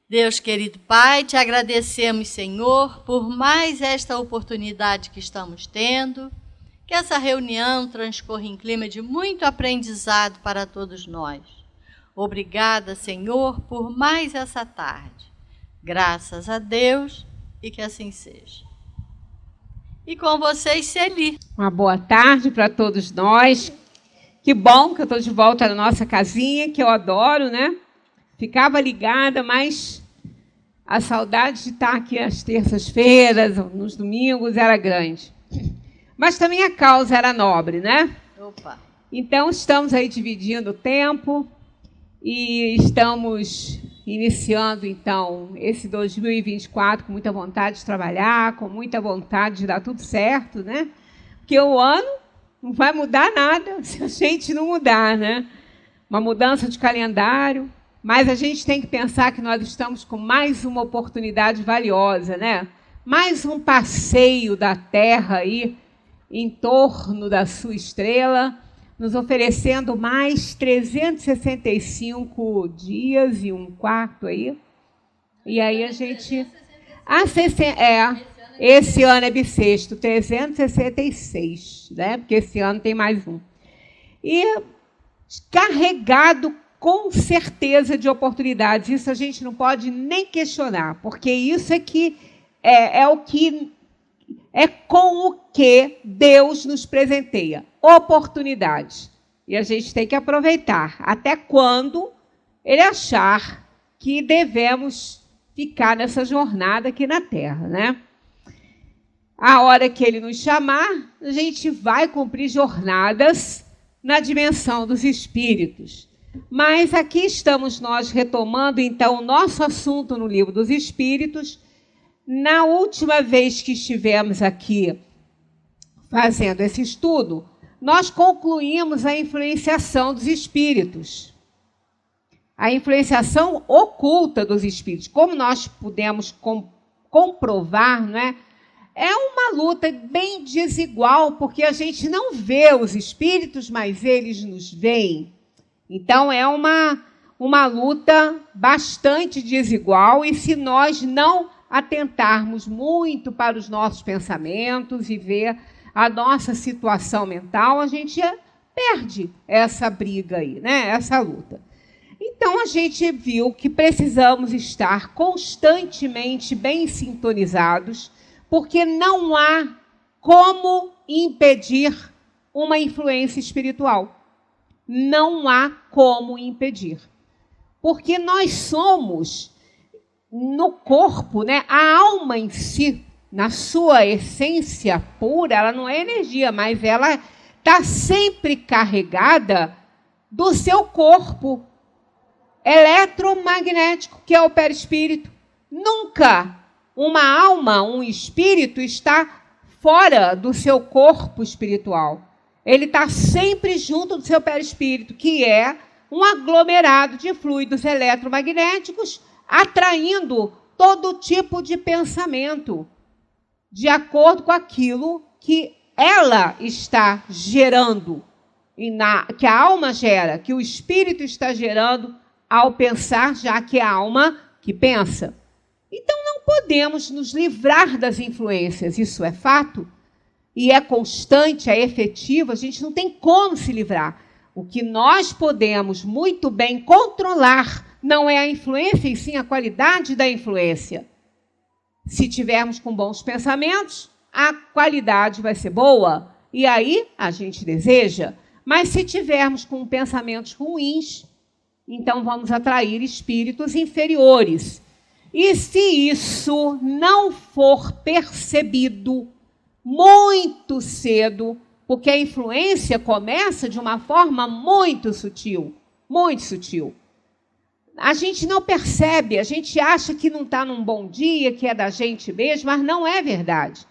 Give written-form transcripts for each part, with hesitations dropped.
Deus querido Pai, te agradecemos, Senhor, por mais esta oportunidade que estamos tendo, que essa reunião transcorra em clima de muito aprendizado para todos nós. Obrigada, Senhor, por mais essa tarde. Graças a Deus e que assim seja. E com vocês, Celi. Uma boa tarde para todos nós. Que bom que eu estou de volta na nossa casinha, que eu adoro, né? Ficava ligada, mas a saudade de estar aqui às terças-feiras, nos domingos, era grande. Mas também a causa era nobre, né? Opa! Então, estamos aí dividindo o tempo e estamos iniciando, então, esse 2024 com muita vontade de trabalhar, com muita vontade de dar tudo certo, né? Porque o ano não vai mudar nada se a gente não mudar, né? Uma mudança de calendário, mas a gente tem que pensar que nós estamos com mais uma oportunidade valiosa, né? Mais um passeio da Terra aí em torno da sua estrela, nos oferecendo mais 365 dias e um quarto aí. E aí a gente... esse ano é bissexto, 366, né? Porque esse ano tem mais um. E carregado com certeza de oportunidades. Isso a gente não pode nem questionar, porque isso é que é o que é com o que Deus nos presenteia, oportunidades. E a gente tem que aproveitar até quando Ele achar que devemos ficar nessa jornada aqui na Terra, né? A hora que Ele nos chamar, a gente vai cumprir jornadas na dimensão dos espíritos. Mas aqui estamos nós retomando, então, o nosso assunto no Livro dos Espíritos. Na última vez que estivemos aqui fazendo esse estudo, nós concluímos a influenciação dos espíritos. A influenciação oculta dos espíritos. Como nós pudemos comprovar, não é? É uma luta bem desigual, porque a gente não vê os espíritos, mas eles nos veem. Então, é uma luta bastante desigual, e se nós não atentarmos muito para os nossos pensamentos e ver a nossa situação mental, a gente perde essa briga aí, né? Essa luta. Então, a gente viu que precisamos estar constantemente bem sintonizados, porque não há como impedir uma influência espiritual. Não há como impedir. Porque nós somos, no corpo, né, a alma em si, na sua essência pura, ela não é energia, mas ela está sempre carregada do seu corpo eletromagnético, que é o perispírito. Nunca uma alma, um espírito, está fora do seu corpo espiritual. Ele está sempre junto do seu perispírito, que é um aglomerado de fluidos eletromagnéticos, atraindo todo tipo de pensamento, de acordo com aquilo que ela está gerando, que a alma gera, que o espírito está gerando ao pensar, já que é a alma que pensa. Então, não podemos nos livrar das influências, isso é fato, e é constante, é efetivo, a gente não tem como se livrar. O que nós podemos muito bem controlar não é a influência, e sim a qualidade da influência. Se tivermos com bons pensamentos, a qualidade vai ser boa, e aí a gente deseja. Mas se tivermos com pensamentos ruins, então vamos atrair espíritos inferiores. E se isso não for percebido muito cedo, porque a influência começa de uma forma muito sutil, muito sutil. A gente não percebe, a gente acha que não está num bom dia, que é da gente mesmo, mas não é verdade.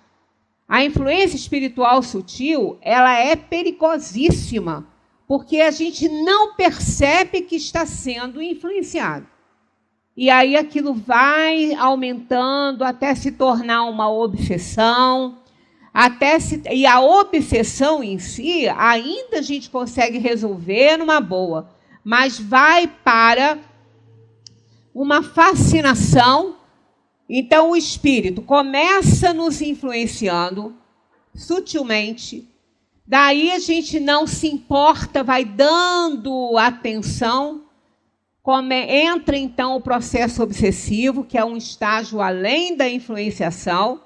A influência espiritual sutil, ela é perigosíssima, porque a gente não percebe que está sendo influenciado. E aí aquilo vai aumentando até se tornar uma obsessão, e a obsessão em si, ainda a gente consegue resolver numa boa, mas vai para uma fascinação. Então, o espírito começa nos influenciando sutilmente. Daí a gente não se importa, vai dando atenção. Entra, então, o processo obsessivo, que é um estágio além da influenciação.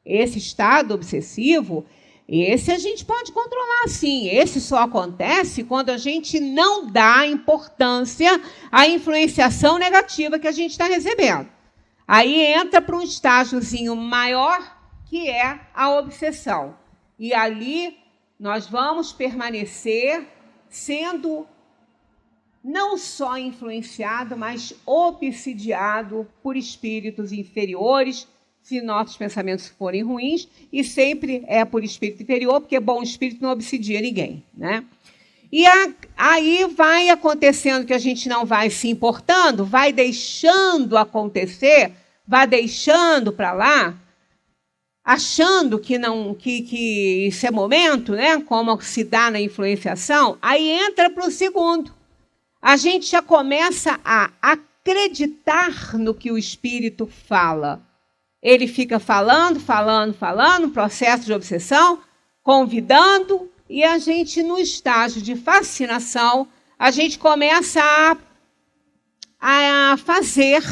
Esse estado obsessivo, esse a gente pode controlar, sim. Esse só acontece quando a gente não dá importância à influenciação negativa que a gente está recebendo. Aí entra para um estágiozinho maior, que é a obsessão. E ali nós vamos permanecer sendo não só influenciado, mas obsidiado por espíritos inferiores, se nossos pensamentos forem ruins, e sempre é por espírito inferior, porque bom espírito não obsidia ninguém, né? E aí vai acontecendo que a gente não vai se importando, vai deixando acontecer, vai deixando para lá, achando que isso é momento, né? Como se dá na influenciação, aí entra para o segundo. A gente já começa a acreditar no que o espírito fala. Ele fica falando, processo de obsessão, convidando, e a gente, no estágio de fascinação, a gente começa a fazer,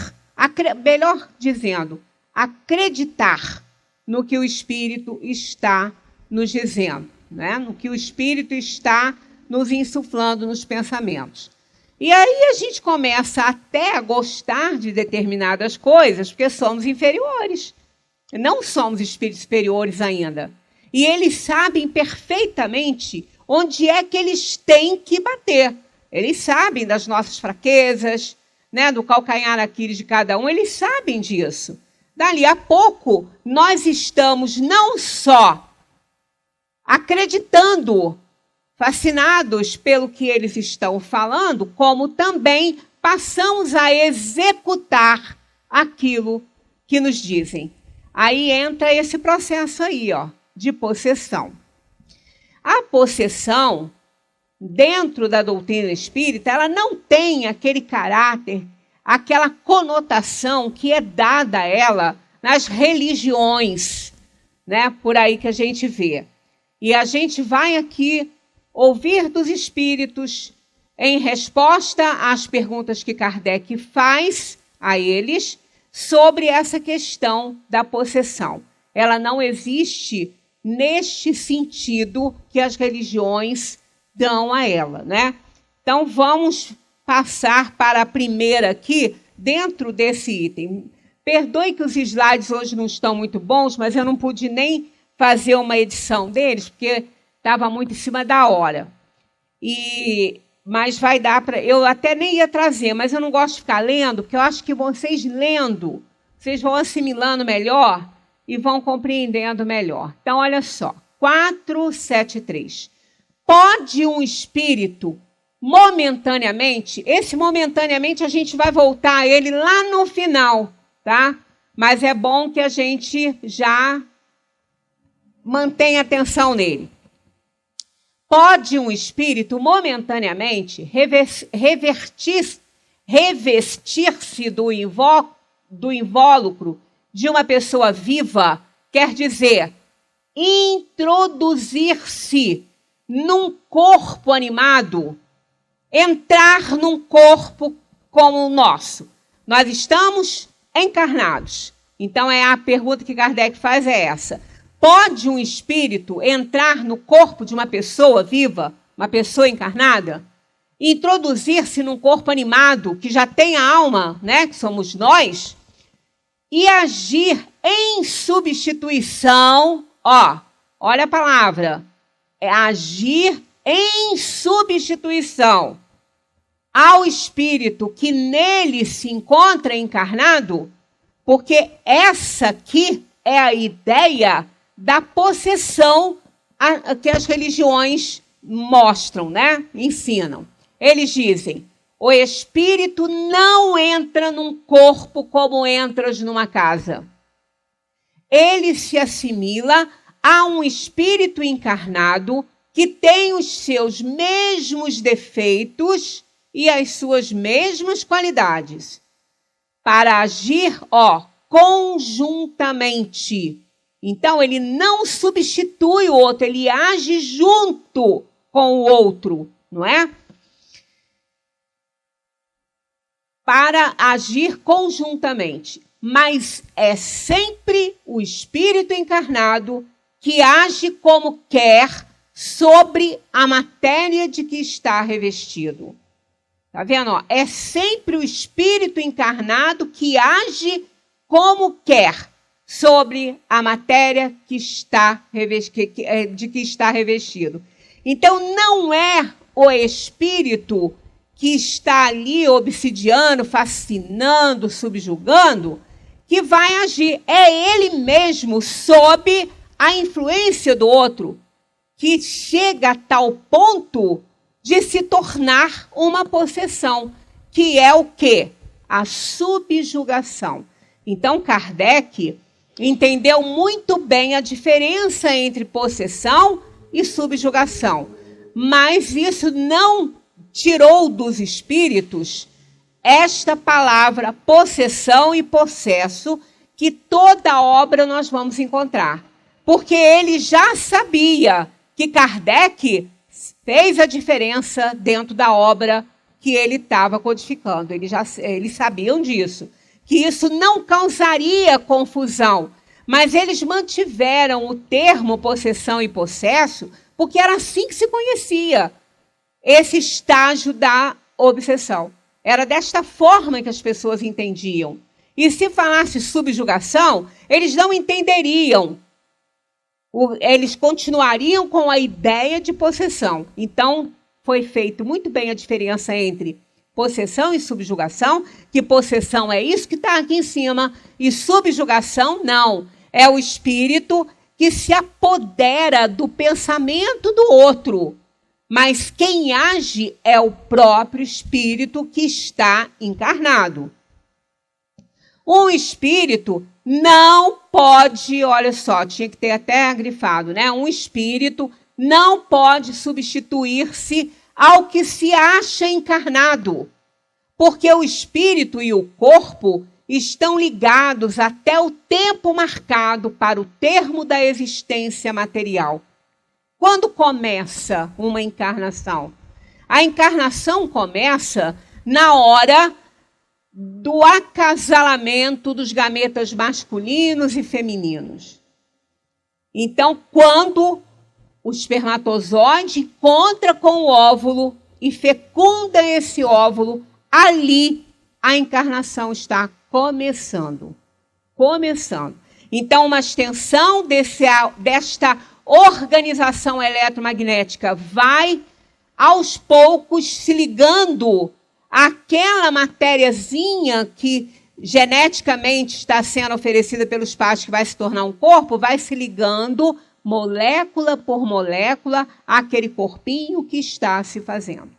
melhor dizendo, acreditar no que o espírito está nos dizendo, né? No que o espírito está nos insuflando nos pensamentos. E aí a gente começa até a gostar de determinadas coisas, porque somos inferiores. Não somos espíritos superiores ainda. E eles sabem perfeitamente onde é que eles têm que bater. Eles sabem das nossas fraquezas, né, do calcanhar Aquiles de cada um, eles sabem disso. Dali a pouco, nós estamos não só acreditando, fascinados pelo que eles estão falando, como também passamos a executar aquilo que nos dizem. Aí entra esse processo aí, ó, de possessão. A possessão, dentro da doutrina espírita, ela não tem aquele caráter, aquela conotação que é dada a ela nas religiões, né, por aí que a gente vê. E a gente vai aqui ouvir dos espíritos, em resposta às perguntas que Kardec faz a eles sobre essa questão da possessão. Ela não existe neste sentido que as religiões dão a ela, né? Então, vamos passar para a primeira aqui, dentro desse item. Perdoe que os slides hoje não estão muito bons, mas eu não pude nem fazer uma edição deles, porque estava muito em cima da hora. Mas vai dar para... Eu até nem ia trazer, mas eu não gosto de ficar lendo, porque eu acho que vocês lendo, vocês vão assimilando melhor e vão compreendendo melhor. Então, olha só. 473. Pode um espírito, momentaneamente... Esse momentaneamente a gente vai voltar a ele lá no final, tá? Mas é bom que a gente já mantenha atenção nele. Pode um espírito momentaneamente revestir-se do invólucro de uma pessoa viva, quer dizer, introduzir-se num corpo animado, entrar num corpo como o nosso. Nós estamos encarnados. Então, a pergunta que Kardec faz é essa. Pode um espírito entrar no corpo de uma pessoa viva, uma pessoa encarnada, introduzir-se num corpo animado, que já tem a alma, né, que somos nós, e agir em substituição, olha a palavra, é agir em substituição ao espírito que nele se encontra encarnado, porque essa aqui é a ideia da possessão que as religiões mostram, né? Ensinam. Eles dizem, o espírito não entra num corpo como entras numa casa. Ele se assimila a um espírito encarnado que tem os seus mesmos defeitos e as suas mesmas qualidades. para agir, conjuntamente. Então, ele não substitui o outro, ele age junto com o outro, não é? Para agir conjuntamente. Mas é sempre o espírito encarnado que age como quer sobre a matéria de que está revestido. Está vendo? É sempre o espírito encarnado que age como quer sobre a matéria que está de que está revestido. Então, não é o espírito que está ali obsidiando, fascinando, subjugando, que vai agir. É ele mesmo, sob a influência do outro, que chega a tal ponto de se tornar uma possessão, que é o quê? A subjugação. Então, Kardec entendeu muito bem a diferença entre possessão e subjugação, mas isso não tirou dos espíritos esta palavra possessão e possesso, que toda obra nós vamos encontrar. Porque ele já sabia que Kardec fez a diferença dentro da obra que ele estava codificando. Eles sabiam disso, que isso não causaria confusão. Mas eles mantiveram o termo possessão e possesso, porque era assim que se conhecia esse estágio da obsessão. Era desta forma que as pessoas entendiam. E se falasse subjugação, eles não entenderiam. Eles continuariam com a ideia de possessão. Então, foi feito muito bem a diferença entre possessão e subjugação, que possessão é isso que está aqui em cima, e subjugação não. É o espírito que se apodera do pensamento do outro. Mas quem age é o próprio espírito que está encarnado. Um espírito não pode, olha só, tinha que ter até grifado, né? Um espírito não pode substituir-se ao que se acha encarnado, porque o espírito e o corpo estão ligados até o tempo marcado para o termo da existência material. Quando começa uma encarnação? A encarnação começa na hora do acasalamento dos gametas masculinos e femininos. Então, quando o espermatozoide encontra com o óvulo e fecunda esse óvulo, ali a encarnação está começando. Então, uma extensão desta organização eletromagnética vai, aos poucos, se ligando àquela matériazinha que geneticamente está sendo oferecida pelos pais, que vai se tornar um corpo, vai se ligando molécula por molécula àquele corpinho que está se fazendo.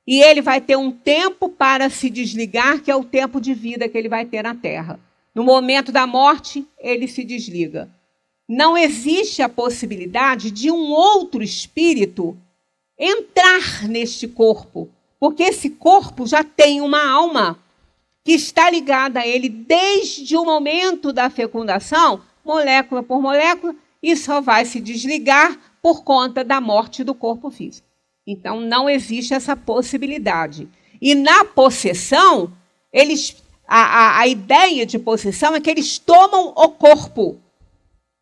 E ele vai ter um tempo para se desligar, que é o tempo de vida que ele vai ter na Terra. No momento da morte, ele se desliga. Não existe a possibilidade de um outro espírito entrar neste corpo, porque esse corpo já tem uma alma que está ligada a ele desde o momento da fecundação, molécula por molécula, e só vai se desligar por conta da morte do corpo físico. Então, não existe essa possibilidade. E na possessão, a ideia de possessão é que eles tomam o corpo.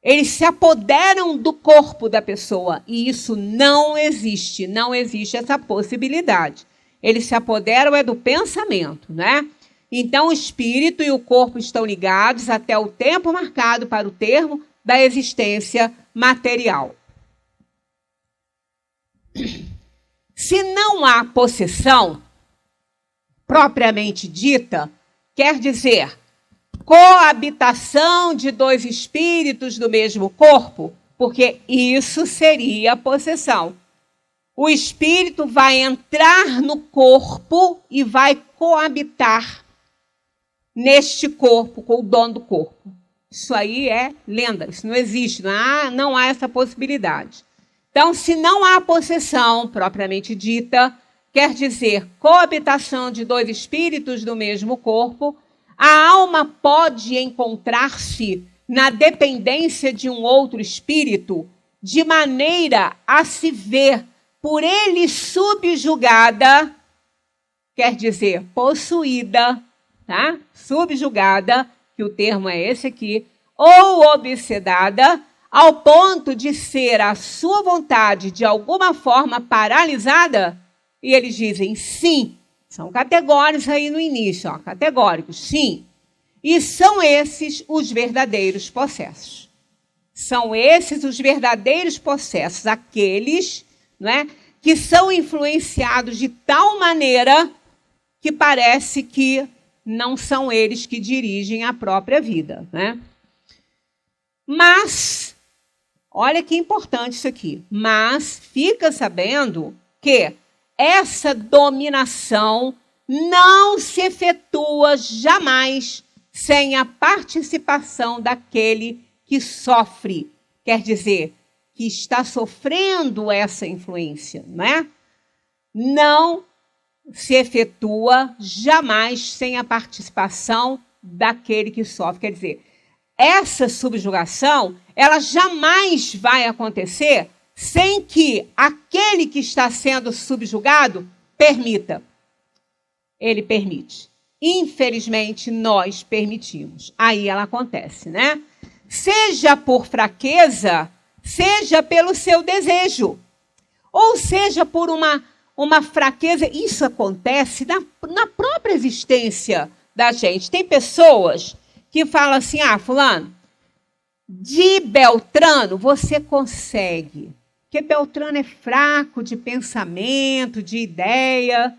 Eles se apoderam do corpo da pessoa. E isso não existe essa possibilidade. Eles se apoderam do pensamento, né? Então, o espírito e o corpo estão ligados até o tempo marcado para o termo da existência material. Se não há possessão propriamente dita, quer dizer, coabitação de dois espíritos do mesmo corpo, porque isso seria possessão. O espírito vai entrar no corpo e vai coabitar neste corpo com o dono do corpo. Isso aí é lenda, isso não existe, não há essa possibilidade. Então, se não há possessão propriamente dita, quer dizer coabitação de dois espíritos do mesmo corpo, A alma pode encontrar-se na dependência de um outro espírito, de maneira a se ver por ele subjugada, quer dizer, possuída, tá? Subjugada, que o termo é esse aqui, ou obsedada, ao ponto de ser a sua vontade de alguma forma paralisada? E eles dizem sim. São categóricos aí no início, ó, categóricos, sim. E são esses os verdadeiros possessos. São esses os verdadeiros possessos, aqueles, não é, que são influenciados de tal maneira que parece que não são eles que dirigem a própria vida, né? Mas, olha que importante isso aqui, mas fica sabendo que essa dominação não se efetua jamais sem a participação daquele que sofre, quer dizer, que está sofrendo essa influência, não é? Não se efetua jamais sem a participação daquele que sofre. Quer dizer, essa subjugação, ela jamais vai acontecer sem que aquele que está sendo subjugado permita. Ele permite. Infelizmente, nós permitimos. Aí ela acontece, né? Seja por fraqueza, seja pelo seu desejo, ou seja por uma fraqueza. Isso acontece na própria existência da gente. Tem pessoas que falam assim, fulano, de Beltrano você consegue, porque Beltrano é fraco de pensamento, de ideia,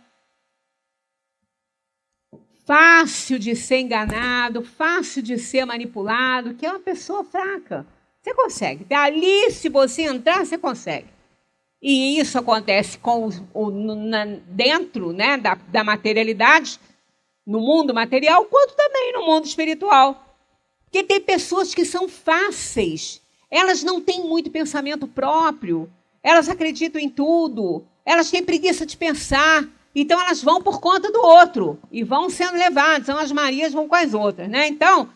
fácil de ser enganado, fácil de ser manipulado, que é uma pessoa fraca. Você consegue. Dali, se você entrar, você consegue. E isso acontece dentro, né, da materialidade, no mundo material, quanto também no mundo espiritual. Porque tem pessoas que são fáceis, elas não têm muito pensamento próprio, elas acreditam em tudo, elas têm preguiça de pensar, então elas vão por conta do outro e vão sendo levadas, são as Marias vão com as outras, né? Então,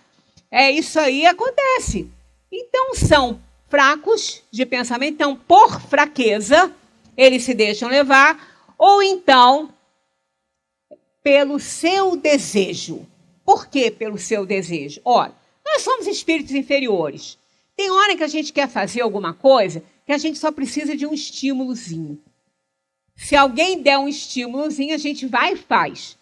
isso aí acontece. Então, são fracos de pensamento, então, por fraqueza, eles se deixam levar, ou então, pelo seu desejo. Por que pelo seu desejo? Olha, nós somos espíritos inferiores. Tem hora que a gente quer fazer alguma coisa que a gente só precisa de um estímulozinho. Se alguém der um estímulozinho, a gente vai e faz.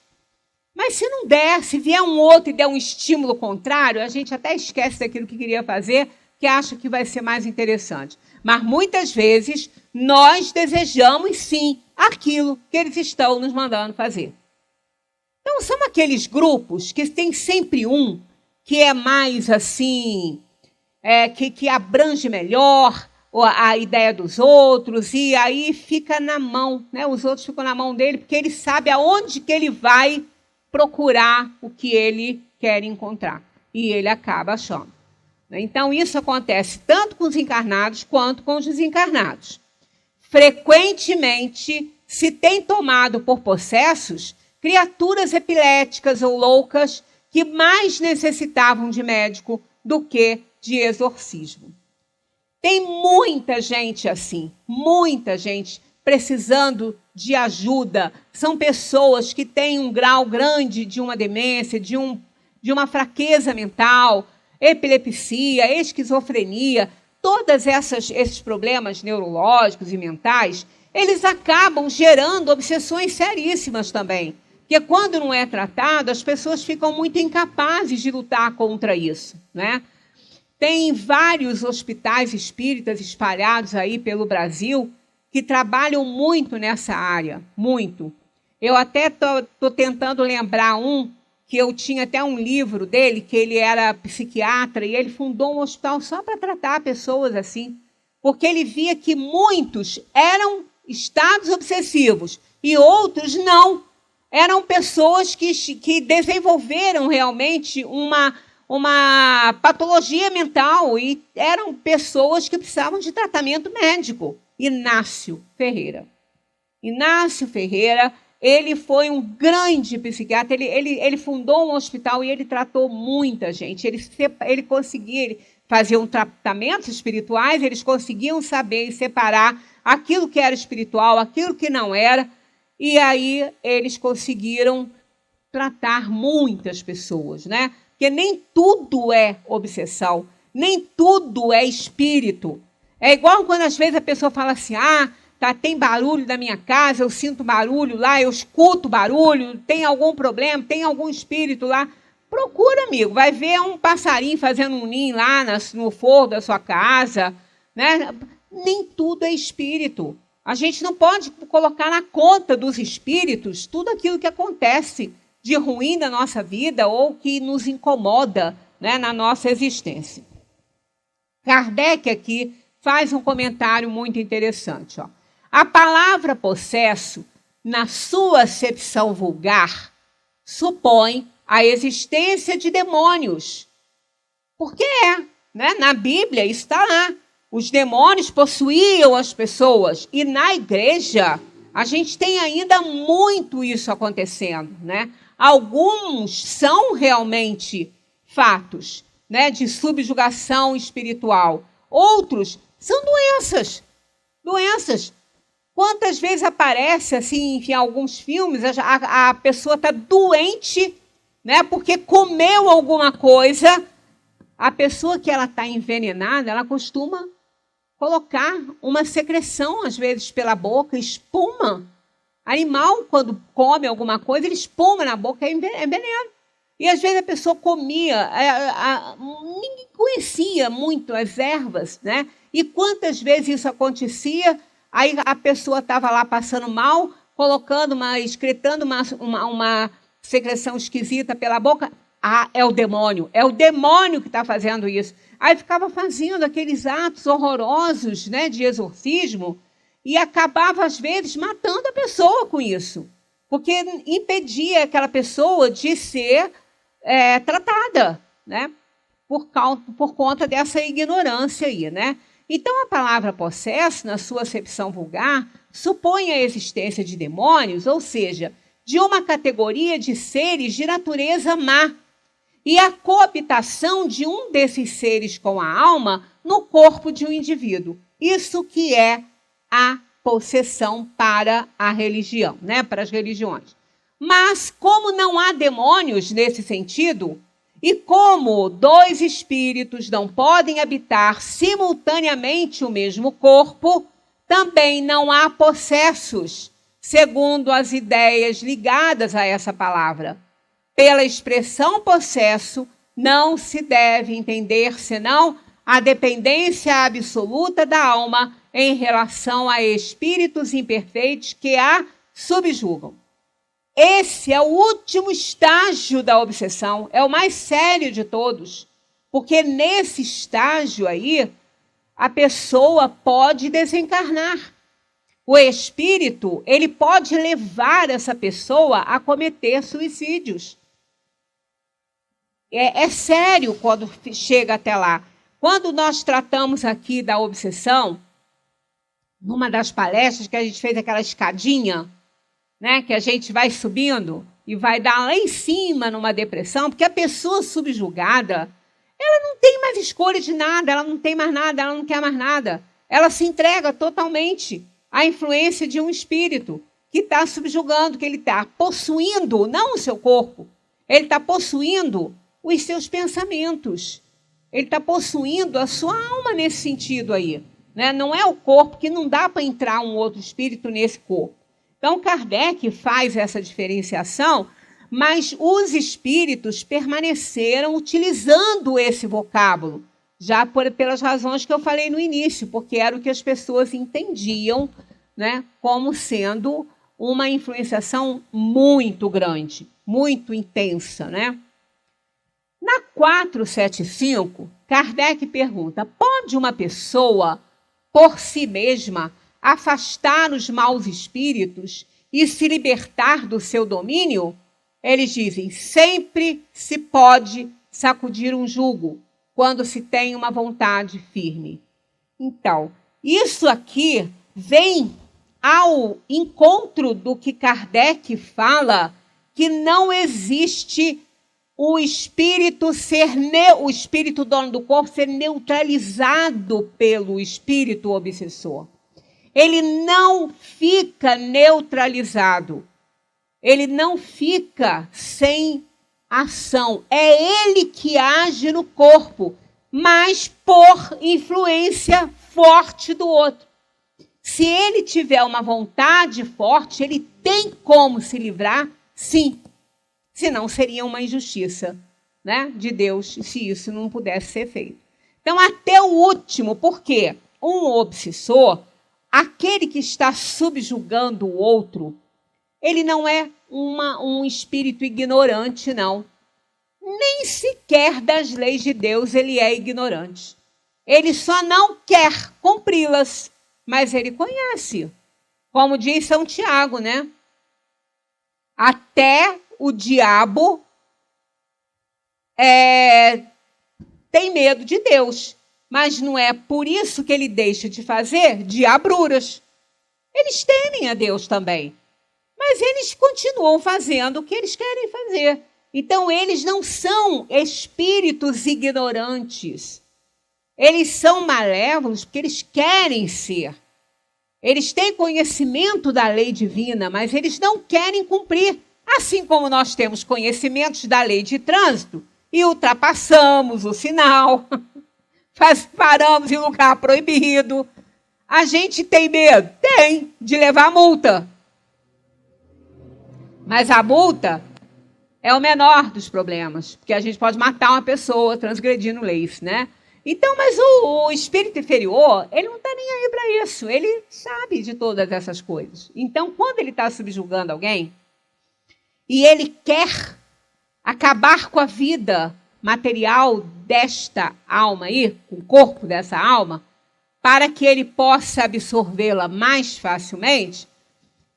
Mas se não der, se vier um outro e der um estímulo contrário, a gente até esquece daquilo que queria fazer, que acha que vai ser mais interessante. Mas muitas vezes nós desejamos sim aquilo que eles estão nos mandando fazer. Então são aqueles grupos que tem sempre um que é mais assim, que abrange melhor a ideia dos outros, e aí fica na mão, né? Os outros ficam na mão dele, porque ele sabe aonde que ele vai procurar o que ele quer encontrar. E ele acaba achando. Então, isso acontece tanto com os encarnados quanto com os desencarnados. Frequentemente, se tem tomado por possessos criaturas epiléticas ou loucas que mais necessitavam de médico do que de exorcismo. Tem muita gente assim, muita gente precisando de ajuda. São pessoas que têm um grau grande de uma demência, de uma fraqueza mental, epilepsia, esquizofrenia, todos esses problemas neurológicos e mentais, eles acabam gerando obsessões seríssimas também. Porque quando não é tratado, as pessoas ficam muito incapazes de lutar contra isso, né? Tem vários hospitais espíritas espalhados aí pelo Brasil que trabalham muito nessa área, muito. Eu até estou tentando lembrar que eu tinha até um livro dele, que ele era psiquiatra, e ele fundou um hospital só para tratar pessoas assim, porque ele via que muitos eram estados obsessivos e outros não. Eram pessoas que desenvolveram realmente uma patologia mental e eram pessoas que precisavam de tratamento médico. Inácio Ferreira. Inácio Ferreira ele foi um grande psiquiatra, ele fundou um hospital e ele tratou muita gente. Ele conseguia fazer tratamentos espirituais, eles conseguiam saber e separar aquilo que era espiritual, aquilo que não era, e aí eles conseguiram tratar muitas pessoas, né? Porque nem tudo é obsessão, nem tudo é espírito. É igual quando às vezes a pessoa fala assim, tem barulho na minha casa, eu sinto barulho lá, eu escuto barulho, tem algum problema, tem algum espírito lá. Procura, amigo, vai ver um passarinho fazendo um ninho lá no forro da sua casa, né? Nem tudo é espírito. A gente não pode colocar na conta dos espíritos tudo aquilo que acontece de ruim na nossa vida ou que nos incomoda, né, na nossa existência. Kardec aqui faz um comentário muito interessante, ó. A palavra possesso, na sua acepção vulgar, supõe a existência de demônios. Porque né? Na Bíblia está lá. Os demônios possuíam as pessoas. E na igreja, a gente tem ainda muito isso acontecendo, né? Alguns são realmente fatos, né, de subjugação espiritual. Outros são doenças. Quantas vezes aparece, assim, em alguns filmes, a pessoa está doente, né, porque comeu alguma coisa. A pessoa que ela está envenenada, ela costuma colocar uma secreção, às vezes, pela boca, espuma. Animal, quando come alguma coisa, ele espuma na boca, é veneno. E, às vezes, a pessoa comia, ninguém conhecia muito as ervas, né? E quantas vezes isso acontecia, aí a pessoa estava lá passando mal, excretando uma secreção esquisita pela boca. É o demônio que está fazendo isso. Aí ficava fazendo aqueles atos horrorosos, né, de exorcismo e acabava, às vezes, matando a pessoa com isso, porque impedia aquela pessoa de ser tratada, né, por conta dessa ignorância aí, né? Então, a palavra possesso, na sua acepção vulgar, supõe a existência de demônios, ou seja, de uma categoria de seres de natureza má, e a coabitação de um desses seres com a alma no corpo de um indivíduo. Isso que é a possessão para a religião, né? Para as religiões. Mas, como não há demônios nesse sentido, e como dois espíritos não podem habitar simultaneamente o mesmo corpo, também não há possessos, segundo as ideias ligadas a essa palavra. Pela expressão possesso, não se deve entender senão a dependência absoluta da alma em relação a espíritos imperfeitos que a subjugam. Esse é o último estágio da obsessão, é o mais sério de todos, porque nesse estágio aí, a pessoa pode desencarnar. O espírito, ele pode levar essa pessoa a cometer suicídios. É sério quando chega até lá. Quando nós tratamos aqui da obsessão, numa das palestras que a gente fez aquela escadinha, né, que a gente vai subindo e vai dar lá em cima numa depressão, porque a pessoa subjugada, ela não tem mais escolha de nada, ela não tem mais nada, ela não quer mais nada. Ela se entrega totalmente à influência de um espírito que está subjugando, que ele está possuindo, não o seu corpo, ele está possuindo os seus pensamentos. Ele está possuindo a sua alma nesse sentido aí, né? Não é o corpo, que não dá para entrar um outro espírito nesse corpo. Então, Kardec faz essa diferenciação, mas os espíritos permaneceram utilizando esse vocábulo, já pelas razões que eu falei no início, porque era o que as pessoas entendiam, né, como sendo uma influenciação muito grande, muito intensa, né? Na 475, Kardec pergunta: pode uma pessoa, por si mesma, afastar os maus espíritos e se libertar do seu domínio? Eles dizem: sempre se pode sacudir um jugo, quando se tem uma vontade firme. Então, isso aqui vem ao encontro do que Kardec fala, que não existe o espírito o espírito dono do corpo ser neutralizado pelo espírito obsessor. Ele não fica neutralizado. Ele não fica sem ação. É ele que age no corpo, mas por influência forte do outro. Se ele tiver uma vontade forte, ele tem como se livrar, sim. Senão seria uma injustiça, né, de Deus, se isso não pudesse ser feito. Então, até o último, porque um obsessor, aquele que está subjugando o outro, ele não é um espírito ignorante, não. Nem sequer das leis de Deus ele é ignorante. Ele só não quer cumpri-las, mas ele conhece. Como diz São Tiago, né? Até o diabo tem medo de Deus, mas não é por isso que ele deixa de fazer diabruras. Eles temem a Deus também, mas eles continuam fazendo o que eles querem fazer. Então, eles não são espíritos ignorantes. Eles são malévolos porque eles querem ser. Eles têm conhecimento da lei divina, mas eles não querem cumprir. Assim como nós temos conhecimentos da lei de trânsito e ultrapassamos o sinal, paramos em lugar proibido. A gente tem medo? Tem, de levar multa. Mas a multa é o menor dos problemas, porque a gente pode matar uma pessoa transgredindo leis, né? Então, mas o espírito inferior, ele não está nem aí para isso. Ele sabe de todas essas coisas. Então, quando ele está subjugando alguém, e ele quer acabar com a vida material desta alma aí, com o corpo dessa alma, para que ele possa absorvê-la mais facilmente,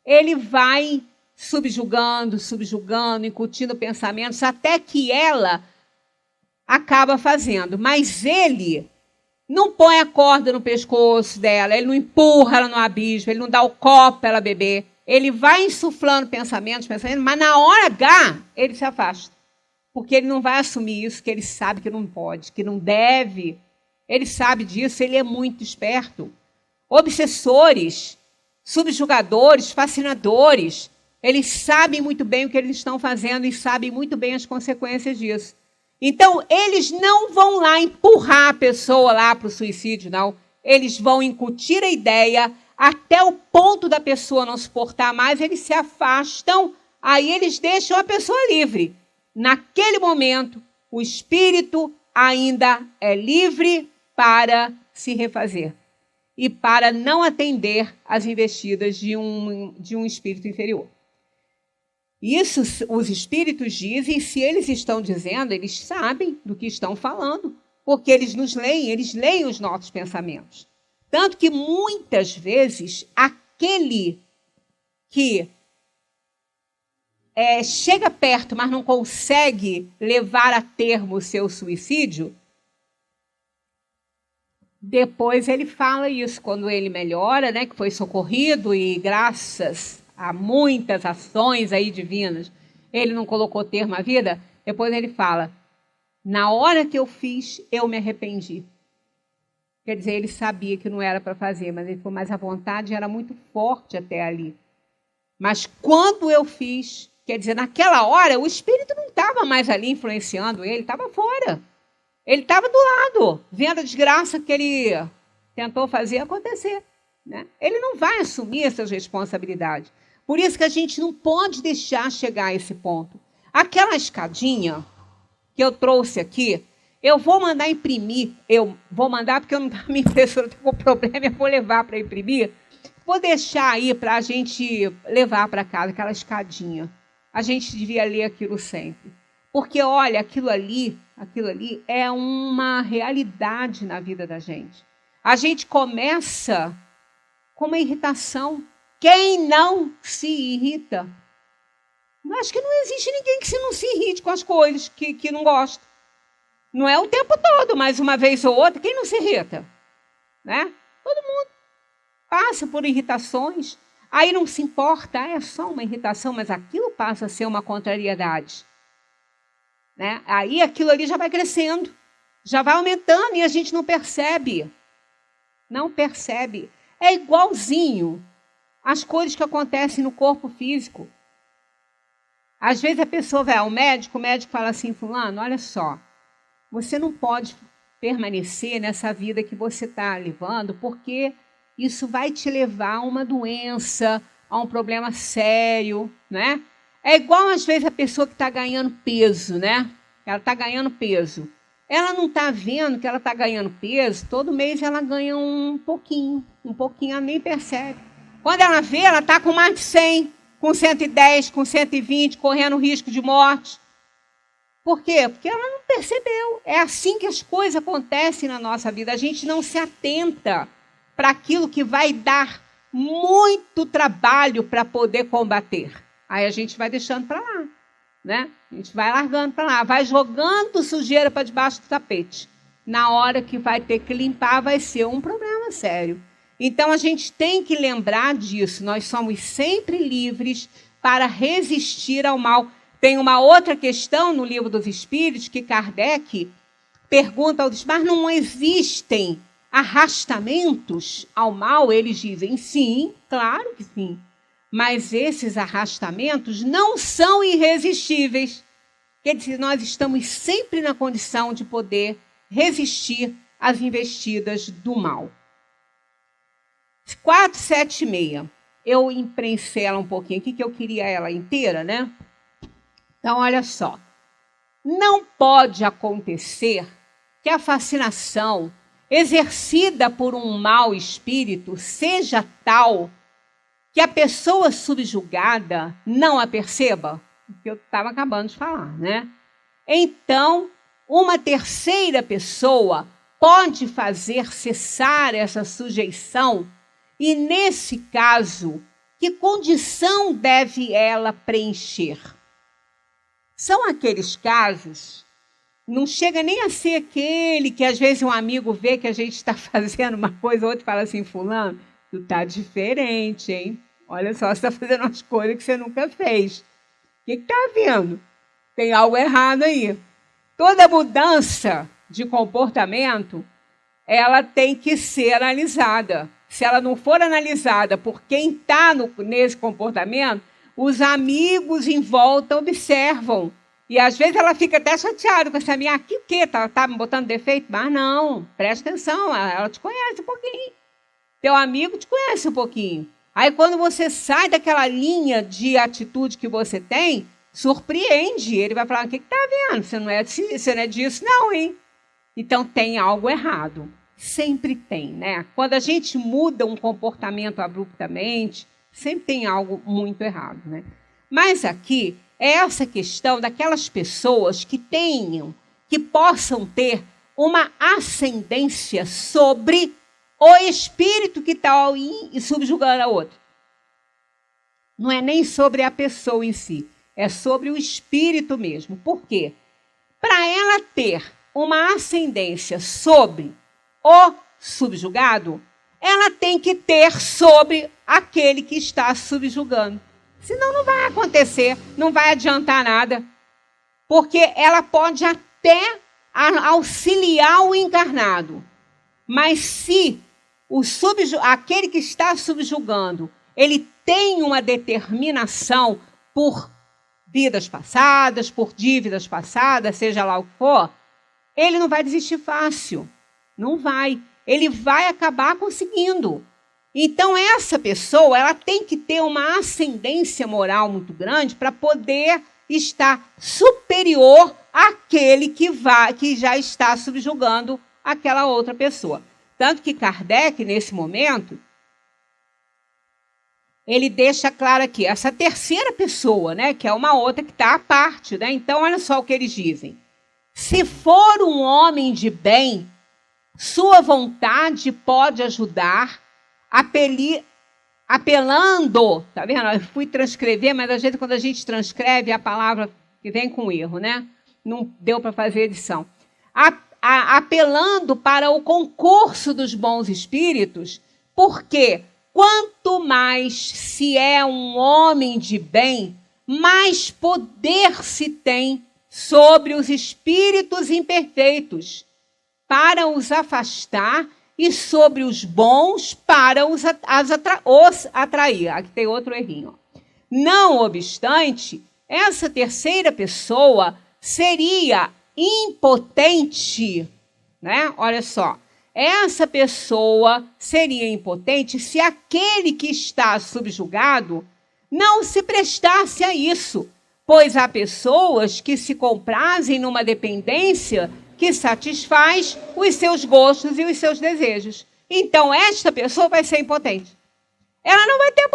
ele vai subjugando, incutindo pensamentos, até que ela acaba fazendo. Mas ele não põe a corda no pescoço dela, ele não empurra ela no abismo, ele não dá o copo para ela beber. Ele vai insuflando pensamentos, mas na hora H, ele se afasta. Porque ele não vai assumir isso, que ele sabe que não pode, que não deve. Ele sabe disso, ele é muito esperto. Obsessores, subjugadores, fascinadores, eles sabem muito bem o que eles estão fazendo e sabem muito bem as consequências disso. Então, eles não vão lá empurrar a pessoa lá para o suicídio, não. Eles vão incutir a ideia até o ponto da pessoa não suportar mais, eles se afastam, aí eles deixam a pessoa livre. Naquele momento, o espírito ainda é livre para se refazer e para não atender às investidas de um espírito inferior. Isso os espíritos dizem, se eles estão dizendo, eles sabem do que estão falando, porque eles nos leem, eles leem os nossos pensamentos. Tanto que muitas vezes aquele que chega perto, mas não consegue levar a termo o seu suicídio, depois ele fala isso, quando ele melhora, né, que foi socorrido e graças a muitas ações aí divinas, ele não colocou termo à vida, depois ele fala, na hora que eu fiz, eu me arrependi. Quer dizer, ele sabia que não era para fazer, mas a vontade era muito forte até ali. Mas quando eu fiz, quer dizer, naquela hora, o espírito não estava mais ali influenciando ele, estava fora. Ele estava do lado, vendo a desgraça que ele tentou fazer acontecer, né? Ele não vai assumir essas responsabilidades. Por isso que a gente não pode deixar chegar a esse ponto. Aquela escadinha que eu trouxe aqui, eu vou mandar imprimir, eu vou mandar porque eu não tenho minha impressora, estou com problema, eu vou levar para imprimir. Vou deixar aí para a gente levar para casa, aquela escadinha. A gente devia ler aquilo sempre. Porque, olha, aquilo ali é uma realidade na vida da gente. A gente começa com uma irritação. Quem não se irrita? Acho que não existe ninguém que não se irrite com as coisas que não gosta. Não é o tempo todo, mas uma vez ou outra, quem não se irrita? Né? Todo mundo passa por irritações. Aí não se importa, é só uma irritação, mas aquilo passa a ser uma contrariedade. Né? Aí aquilo ali já vai crescendo, já vai aumentando e a gente não percebe. Não percebe. É igualzinho às coisas que acontecem no corpo físico. Às vezes a pessoa vai ao médico, o médico fala assim, fulano, olha só, você não pode permanecer nessa vida que você está levando, porque isso vai te levar a uma doença, a um problema sério, né? É igual, às vezes, a pessoa que está ganhando peso, né? Ela está ganhando peso. Ela não está vendo que ela está ganhando peso, todo mês ela ganha um pouquinho, ela nem percebe. Quando ela vê, ela está com mais de 100, com 110, com 120, correndo risco de morte. Por quê? Porque ela não percebeu. É assim que as coisas acontecem na nossa vida. A gente não se atenta para aquilo que vai dar muito trabalho para poder combater. Aí a gente vai deixando para lá, né? A gente vai largando para lá, vai jogando sujeira para debaixo do tapete. Na hora que vai ter que limpar, vai ser um problema sério. Então a gente tem que lembrar disso. Nós somos sempre livres para resistir ao mal. Tem uma outra questão no Livro dos Espíritos que Kardec pergunta ao mas não existem arrastamentos ao mal? Eles dizem sim, claro que sim. Mas esses arrastamentos não são irresistíveis. Quer dizer, nós estamos sempre na condição de poder resistir às investidas do mal. 476. Eu imprensei ela um pouquinho aqui, que eu queria ela inteira, né? Então, olha só. Não pode acontecer que a fascinação exercida por um mau espírito seja tal que a pessoa subjugada não a perceba, o que eu estava acabando de falar, né? Então, uma terceira pessoa pode fazer cessar essa sujeição e, nesse caso, que condição deve ela preencher? São aqueles casos, não chega nem a ser aquele que às vezes um amigo vê que a gente está fazendo uma coisa, outro fala assim, fulano, tu tá diferente, hein? Olha só, você está fazendo umas coisas que você nunca fez. O que está havendo? Tem algo errado aí. Toda mudança de comportamento, ela tem que ser analisada. Se ela não for analisada por quem está nesse comportamento, os amigos em volta observam. E às vezes ela fica até chateada com essa amiga. Aqui o quê? Tá me botando defeito? Mas não, presta atenção, ela te conhece um pouquinho. Teu amigo te conhece um pouquinho. Aí quando você sai daquela linha de atitude que você tem, surpreende. Ele vai falar, o que está vendo? Você não é disso não, hein? Então tem algo errado. Sempre tem, né? Quando a gente muda um comportamento abruptamente, sempre tem algo muito errado, né? Mas aqui é essa questão daquelas pessoas que possam ter uma ascendência sobre o espírito que está subjugando a outra. Não é nem sobre a pessoa em si, é sobre o espírito mesmo. Por quê? Para ela ter uma ascendência sobre o subjugado, ela tem que ter sobre aquele que está subjugando. Senão não vai acontecer, não vai adiantar nada. Porque ela pode até auxiliar o encarnado. Mas se aquele que está subjugando, ele tem uma determinação por vidas passadas, por dívidas passadas, seja lá o que for, ele não vai desistir fácil. Não vai. Ele vai acabar conseguindo. Então, essa pessoa ela tem que ter uma ascendência moral muito grande para poder estar superior àquele que já está subjugando aquela outra pessoa. Tanto que Kardec, nesse momento, ele deixa claro aqui, essa terceira pessoa, né, que é uma outra que está à parte. Né? Então, olha só o que eles dizem. Se for um homem de bem, sua vontade pode ajudar, apelando, tá vendo? Eu fui transcrever, mas às vezes quando a gente transcreve a palavra que vem com erro, né? Não deu para fazer edição. Apelando para o concurso dos bons espíritos, porque quanto mais se é um homem de bem, mais poder se tem sobre os espíritos imperfeitos para os afastar e sobre os bons para os atrair. Aqui tem outro errinho. Não obstante, essa terceira pessoa seria impotente, né? Olha só, essa pessoa seria impotente se aquele que está subjugado não se prestasse a isso, pois há pessoas que se comprazem numa dependência que satisfaz os seus gostos e os seus desejos. Então, esta pessoa vai ser impotente. Ela não vai ter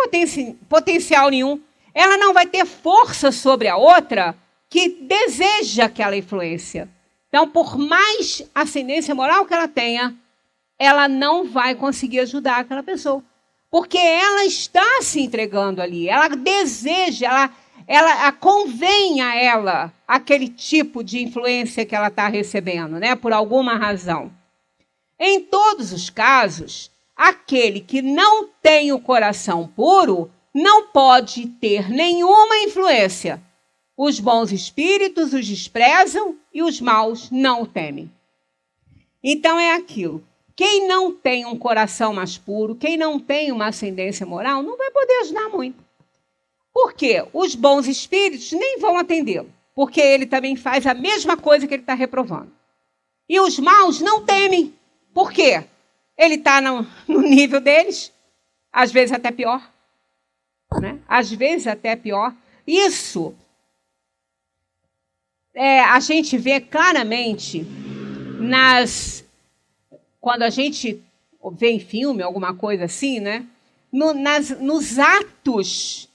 potencial nenhum. Ela não vai ter força sobre a outra que deseja aquela influência. Então, por mais ascendência moral que ela tenha, ela não vai conseguir ajudar aquela pessoa. Porque ela está se entregando ali. Ela deseja, ela convém a ela aquele tipo de influência que ela está recebendo, né? Por alguma razão. Em todos os casos, aquele que não tem o coração puro não pode ter nenhuma influência. Os bons espíritos os desprezam e os maus não o temem. Então é aquilo. Quem não tem um coração mais puro, quem não tem uma ascendência moral, não vai poder ajudar muito. Por quê? Os bons espíritos nem vão atendê-lo, porque ele também faz a mesma coisa que ele está reprovando. E os maus não temem. Por quê? Ele está no nível deles, às vezes até pior. Né? Às vezes até pior. Isso a gente vê claramente quando a gente vê em filme, alguma coisa assim, né? Nos atos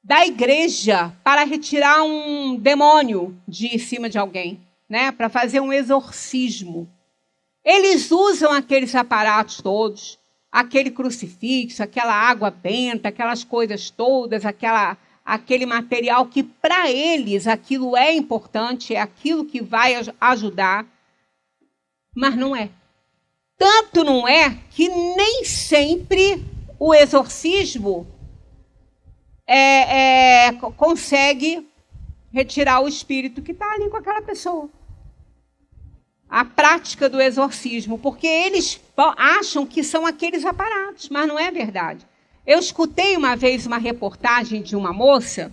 da igreja para retirar um demônio de cima de alguém, né? Para fazer um exorcismo. Eles usam aqueles aparatos todos, aquele crucifixo, aquela água benta, aquelas coisas todas, aquele material que para eles aquilo é importante, é aquilo que vai ajudar, mas não é. Tanto não é que nem sempre o exorcismo consegue retirar o espírito que está ali com aquela pessoa. A prática do exorcismo, porque eles acham que são aqueles aparatos, mas não é verdade. Eu escutei uma vez uma reportagem de uma moça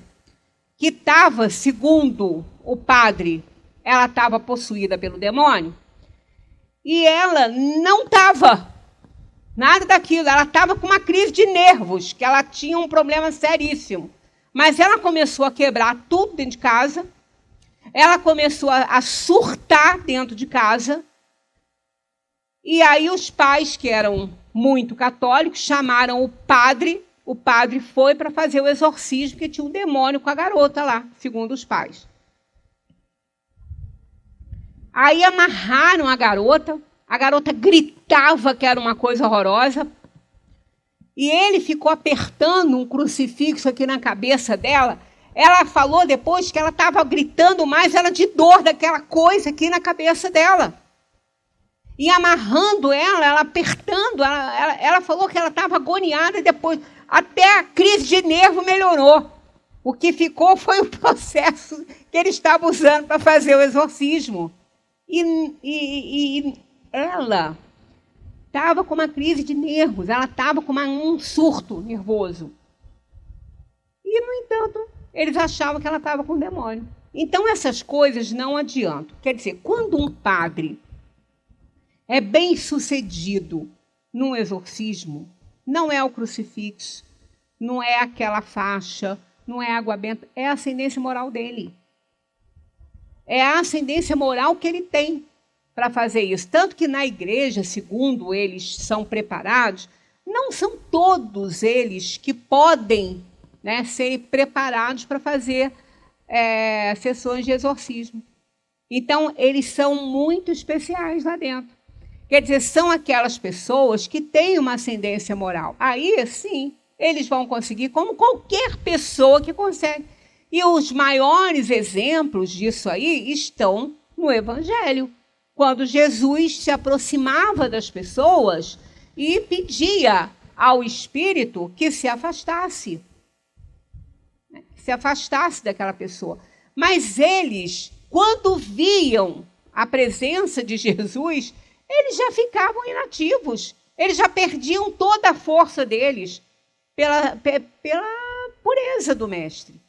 que estava, segundo o padre, ela estava possuída pelo demônio, e ela não estava nada daquilo, ela estava com uma crise de nervos, que ela tinha um problema seríssimo. Mas ela começou a quebrar tudo dentro de casa, ela começou a surtar dentro de casa, e aí os pais, que eram muito católicos, chamaram o padre foi para fazer o exorcismo, porque tinha um demônio com a garota lá, segundo os pais. Aí amarraram a garota gritava que era uma coisa horrorosa, e ele ficou apertando um crucifixo aqui na cabeça dela. Ela falou depois que ela estava gritando mais, ela de dor daquela coisa aqui na cabeça dela. E amarrando ela apertando, ela falou que ela estava agoniada, e depois até a crise de nervo melhorou. O que ficou foi o processo que ele estava usando para fazer o exorcismo. E ela estava com uma crise de nervos, ela estava com um surto nervoso. E, no entanto, eles achavam que ela estava com demônio. Então, essas coisas não adiantam. Quer dizer, quando um padre é bem sucedido num exorcismo, não é o crucifixo, não é aquela faixa, não é a água benta, é a ascendência moral dele. É a ascendência moral que ele tem para fazer isso. Tanto que na igreja, segundo eles são preparados, não são todos eles que podem, né, serem preparados para fazer sessões de exorcismo. Então, eles são muito especiais lá dentro. Quer dizer, são aquelas pessoas que têm uma ascendência moral. Aí, sim, eles vão conseguir, como qualquer pessoa que consegue. E os maiores exemplos disso aí estão no Evangelho. Quando Jesus se aproximava das pessoas e pedia ao espírito que se afastasse. Que se afastasse daquela pessoa. Mas eles, quando viam a presença de Jesus, eles já ficavam inativos. Eles já perdiam toda a força deles pela pureza do mestre.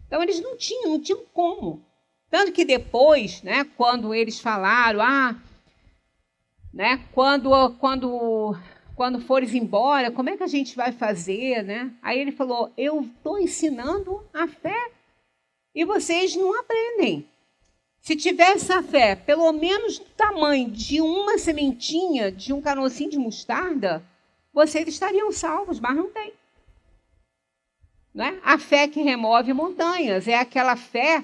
Então, eles não tinham como. Tanto que depois, né, quando eles falaram, né, quando fores embora, como é que a gente vai fazer? Né? Aí ele falou, eu estou ensinando a fé e vocês não aprendem. Se tivesse a fé, pelo menos do tamanho de uma sementinha, de um carocinho de mostarda, vocês estariam salvos, mas não tem. Né? A fé que remove montanhas é aquela fé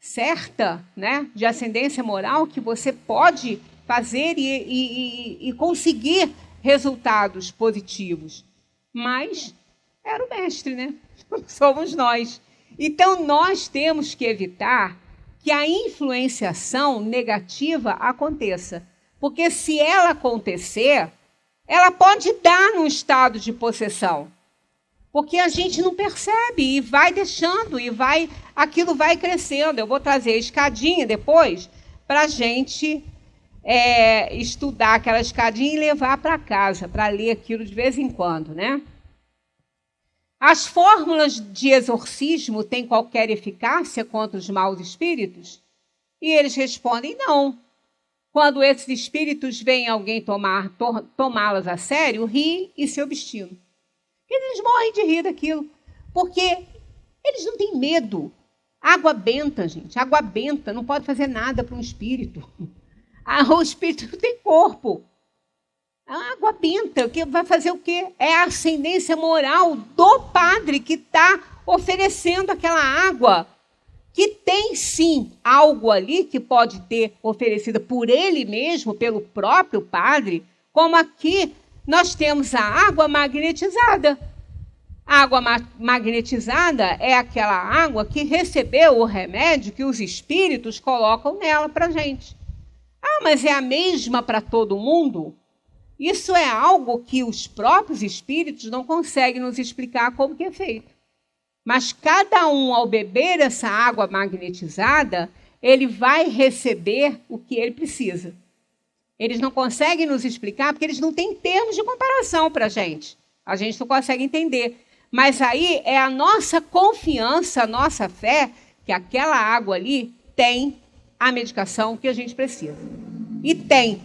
certa, né, de ascendência moral que você pode fazer e conseguir resultados positivos. Mas era o mestre, né? Somos nós. Então, nós temos que evitar que a influenciação negativa aconteça. Porque se ela acontecer, ela pode dar num estado de possessão. Porque a gente não percebe e vai deixando, aquilo vai crescendo. Eu vou trazer a escadinha depois para a gente estudar aquela escadinha e levar para casa, para ler aquilo de vez em quando, né? As fórmulas de exorcismo têm qualquer eficácia contra os maus espíritos? E eles respondem não. Quando esses espíritos veem alguém tomá-las a sério, riem e se obstinam. Eles morrem de rir daquilo, porque eles não têm medo. Água benta, gente, água benta não pode fazer nada para um espírito. O espírito não tem corpo. A água benta, que vai fazer o quê? É a ascendência moral do padre que está oferecendo aquela água, que tem sim algo ali que pode ter oferecido por ele mesmo, pelo próprio padre, como aqui nós temos a água magnetizada. A água magnetizada é aquela água que recebeu o remédio que os espíritos colocam nela para a gente. Mas é a mesma para todo mundo? Isso é algo que os próprios espíritos não conseguem nos explicar como que é feito. Mas cada um, ao beber essa água magnetizada, ele vai receber o que ele precisa. Eles não conseguem nos explicar porque eles não têm termos de comparação para a gente. A gente não consegue entender. Mas aí é a nossa confiança, a nossa fé, que aquela água ali tem a medicação que a gente precisa. E tem.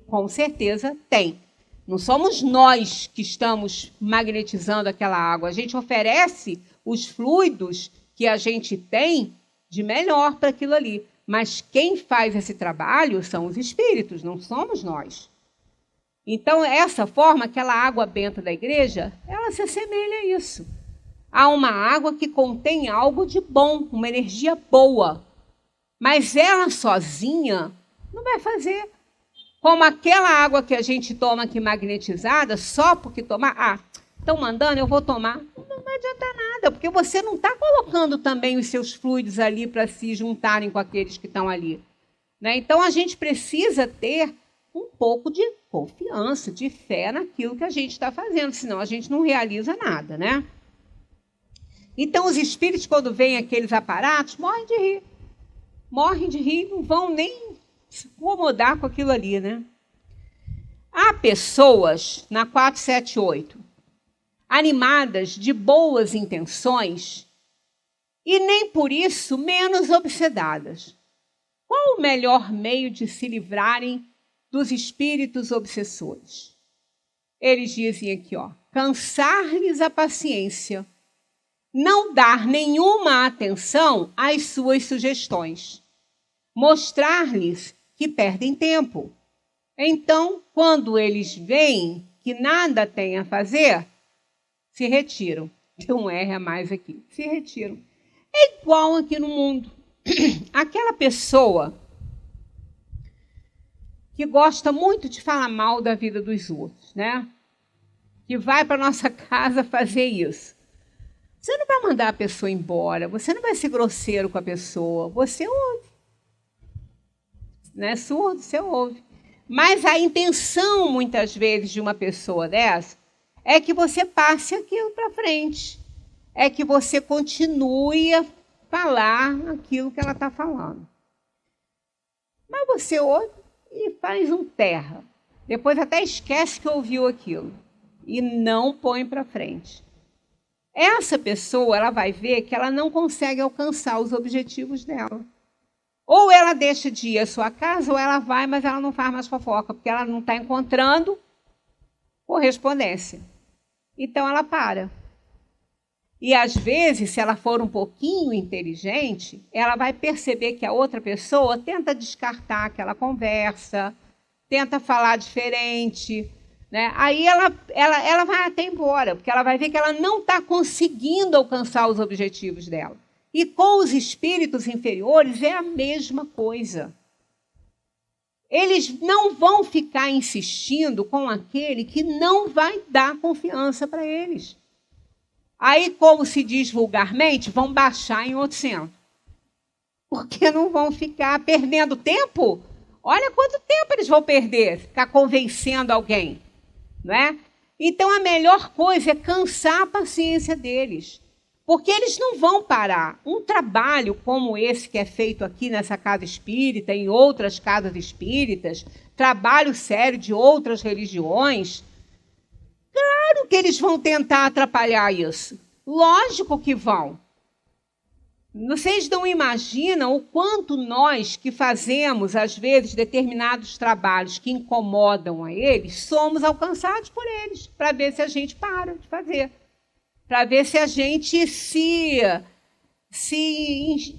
Com certeza tem. Não somos nós que estamos magnetizando aquela água. A gente oferece os fluidos que a gente tem de melhor para aquilo ali. Mas quem faz esse trabalho são os espíritos, não somos nós. Então, essa forma, aquela água benta da igreja, ela se assemelha a isso. Há uma água que contém algo de bom, uma energia boa. Mas ela sozinha não vai fazer. Como aquela água que a gente toma aqui magnetizada, só porque tomar, estão mandando, eu vou tomar. Não vai adiantar nada, porque você não está colocando também os seus fluidos ali para se juntarem com aqueles que estão ali. Né? Então, a gente precisa ter um pouco de confiança, de fé naquilo que a gente está fazendo, senão a gente não realiza nada, né? Então, os espíritos, quando veem aqueles aparatos, morrem de rir. Morrem de rir, não vão nem se incomodar com aquilo ali, né? Há pessoas, na 478, animadas de boas intenções e nem por isso menos obsedadas. Qual o melhor meio de se livrarem dos espíritos obsessores? Eles dizem aqui, cansar-lhes a paciência, não dar nenhuma atenção às suas sugestões, mostrar-lhes que perdem tempo. Então, quando eles veem que nada têm a fazer, se retiram. Tem um R a mais aqui. Se retiram. É igual aqui no mundo. Aquela pessoa que gosta muito de falar mal da vida dos outros, né? Que vai para nossa casa fazer isso. Você não vai mandar a pessoa embora, você não vai ser grosseiro com a pessoa, você ouve. Não é surdo, você ouve. Mas a intenção, muitas vezes, de uma pessoa dessa é que você passe aquilo para frente. É que você continue a falar aquilo que ela está falando. Mas você ouve e faz um terra. Depois até esquece que ouviu aquilo. E não põe para frente. Essa pessoa, ela vai ver que ela não consegue alcançar os objetivos dela. Ou ela deixa de ir à sua casa, ou ela vai, mas ela não faz mais fofoca, porque ela não está encontrando correspondência. Então ela para. E às vezes, se ela for um pouquinho inteligente, ela vai perceber que a outra pessoa tenta descartar aquela conversa, tenta falar diferente, né? Aí ela vai até embora, porque ela vai ver que ela não está conseguindo alcançar os objetivos dela. E com os espíritos inferiores é a mesma coisa. Eles não vão ficar insistindo com aquele que não vai dar confiança para eles. Aí, como se diz vulgarmente, vão baixar em outro centro. Porque não vão ficar perdendo tempo. Olha quanto tempo eles vão perder, ficar convencendo alguém, não é? Então, a melhor coisa é cansar a paciência deles. Porque eles não vão parar. Um trabalho como esse que é feito aqui nessa casa espírita, em outras casas espíritas, trabalho sério de outras religiões, claro que eles vão tentar atrapalhar isso. Lógico que vão. Vocês não imaginam o quanto nós que fazemos, às vezes, determinados trabalhos que incomodam a eles, somos alcançados por eles, para ver se a gente para de fazer. Para ver se a gente se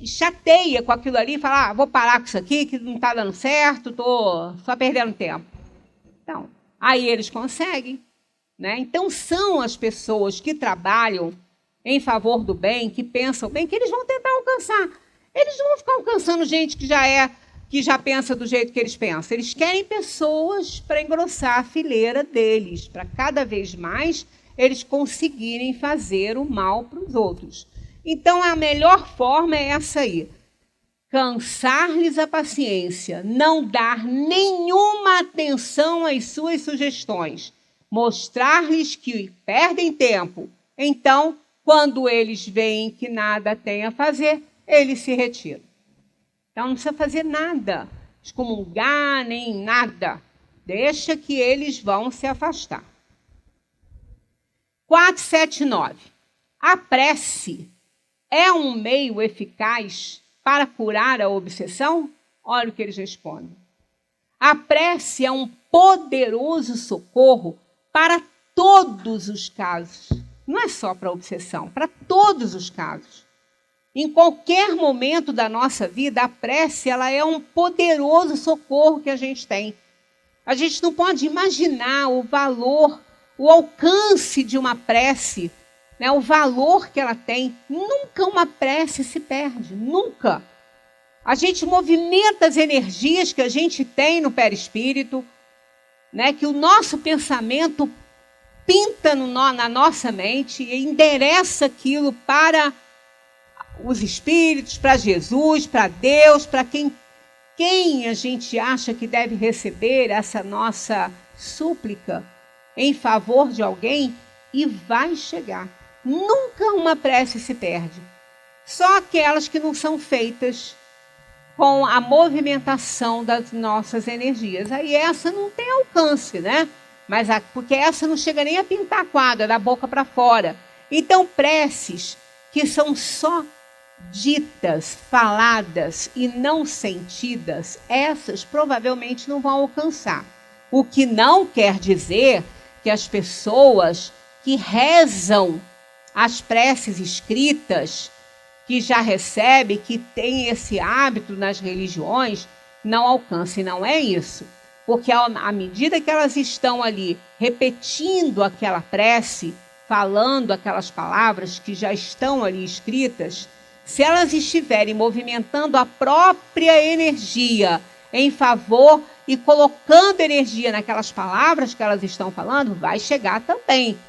chateia com aquilo ali e fala, vou parar com isso aqui, que não está dando certo, estou só perdendo tempo. Então, aí eles conseguem. Né? Então, são as pessoas que trabalham em favor do bem, que pensam bem, que eles vão tentar alcançar. Eles não vão ficar alcançando gente que já pensa do jeito que eles pensam. Eles querem pessoas para engrossar a fileira deles, para cada vez mais eles conseguirem fazer o mal para os outros. Então, a melhor forma é essa aí. Cansar-lhes a paciência, não dar nenhuma atenção às suas sugestões, mostrar-lhes que perdem tempo. Então, quando eles veem que nada tem a fazer, eles se retiram. Então, não precisa fazer nada, excomungar, nem nada. Deixa que eles vão se afastar. 479. A prece é um meio eficaz para curar a obsessão? Olha o que eles respondem. A prece é um poderoso socorro para todos os casos. Não é só para a obsessão, para todos os casos. Em qualquer momento da nossa vida, a prece ela é um poderoso socorro que a gente tem. A gente não pode imaginar o valor, o alcance de uma prece, né, o valor que ela tem. Nunca uma prece se perde, nunca. A gente movimenta as energias que a gente tem no perispírito, né, que o nosso pensamento pinta na nossa mente e endereça aquilo para os espíritos, para Jesus, para Deus, para quem a gente acha que deve receber essa nossa súplica em favor de alguém, e vai chegar. Nunca uma prece se perde. Só aquelas que não são feitas com a movimentação das nossas energias. Aí essa não tem alcance, né? Porque essa não chega nem a pintar a quadra, da boca para fora. Então, preces que são só ditas, faladas e não sentidas, essas provavelmente não vão alcançar. O que não quer dizer que as pessoas que rezam as preces escritas, que já recebem, que têm esse hábito nas religiões, não alcancem. Não é isso. Porque à medida que elas estão ali repetindo aquela prece, falando aquelas palavras que já estão ali escritas, se elas estiverem movimentando a própria energia em favor e colocando energia naquelas palavras que elas estão falando, vai chegar também.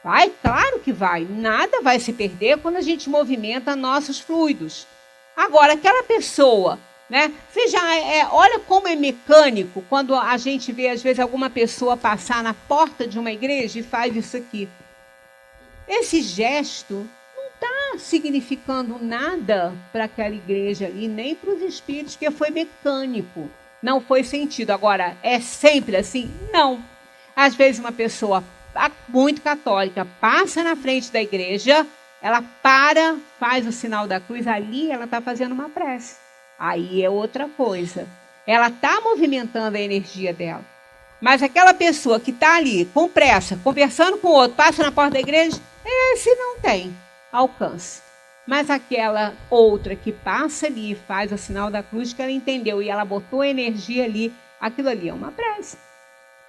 Vai, claro que vai. Nada vai se perder quando a gente movimenta nossos fluidos. Agora, aquela pessoa Né? Você já olha como é mecânico quando a gente vê, às vezes, alguma pessoa passar na porta de uma igreja e faz isso aqui. Esse gesto não está significando nada para aquela igreja ali, nem para os espíritos, porque foi mecânico, não foi sentido. Agora, é sempre assim? Não. Às vezes uma pessoa muito católica passa na frente da igreja, ela para, faz o sinal da cruz, ali ela está fazendo uma prece. Aí é outra coisa. Ela está movimentando a energia dela. Mas aquela pessoa que está ali, com pressa, conversando com o outro, passa na porta da igreja, esse não tem alcance. Mas aquela outra que passa ali e faz o sinal da cruz, que ela entendeu e ela botou energia ali, aquilo ali é uma prece.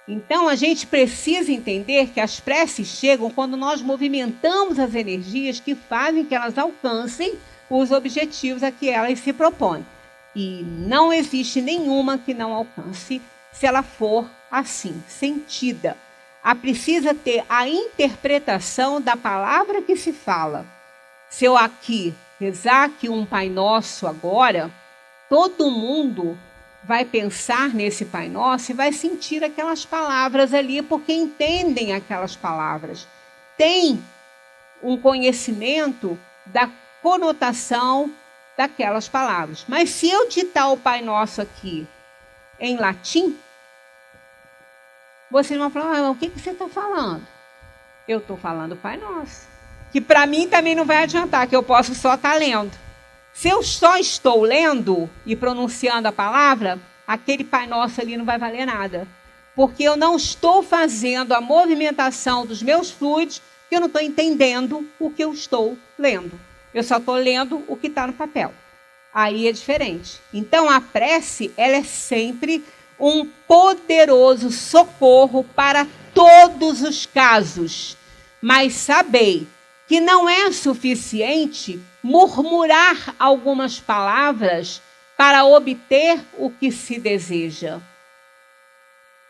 Então, a gente precisa entender que as preces chegam quando nós movimentamos as energias que fazem que elas alcancem os objetivos a que elas se propõem. E não existe nenhuma que não alcance se ela for assim, sentida. Precisa ter a interpretação da palavra que se fala. Se eu aqui rezar aqui um Pai Nosso agora, todo mundo vai pensar nesse Pai Nosso e vai sentir aquelas palavras ali, porque entendem aquelas palavras. Tem um conhecimento da conotação daquelas palavras. Mas se eu ditar o Pai Nosso aqui em latim, vocês vão falar, o que você está falando? Eu estou falando Pai Nosso. Que para mim também não vai adiantar, que eu posso só estar lendo. Se eu só estou lendo e pronunciando a palavra, aquele Pai Nosso ali não vai valer nada. Porque eu não estou fazendo a movimentação dos meus fluidos, porque eu não estou entendendo o que eu estou lendo. Eu só estou lendo o que está no papel. Aí é diferente. Então a prece, ela é sempre um poderoso socorro para todos os casos. Mas sabei que não é suficiente murmurar algumas palavras para obter o que se deseja.